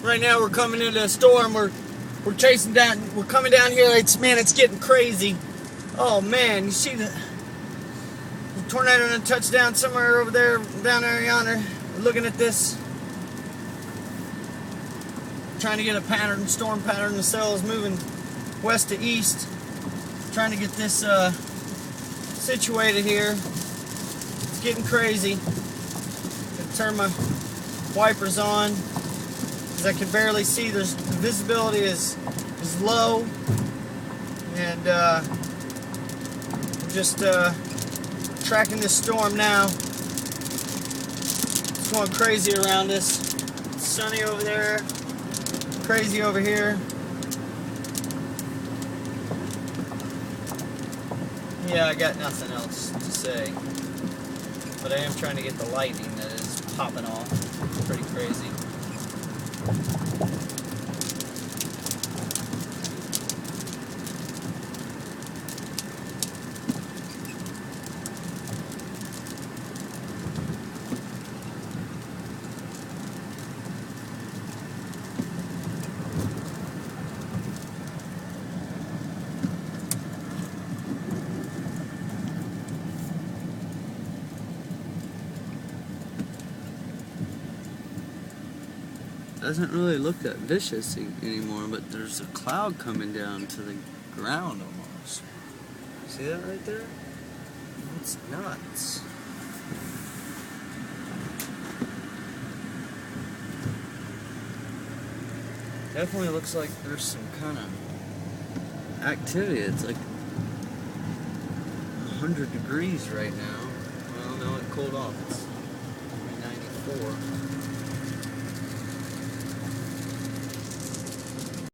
Right now we're coming into a storm. We're chasing down. We're coming down here. It's getting crazy. Oh man, you see the tornado and a touchdown somewhere over there, down there yonder. We're looking at this, trying to get a pattern, storm pattern. The cell is moving west to east. Trying to get this situated here. It's getting crazy. Gonna turn my wipers on because I can barely see. The visibility is low, and just tracking this storm now. It's going crazy around us. It's sunny over there, crazy over here. Yeah, I got nothing else to say, but I am trying to get the lightning that is popping off. It's pretty crazy. Doesn't really look that vicious anymore, but there's a cloud coming down to the ground almost. See that right there? It's nuts. Definitely looks like there's some kind of activity. It's like 100 degrees right now. Well, no, it cooled off. It's 94.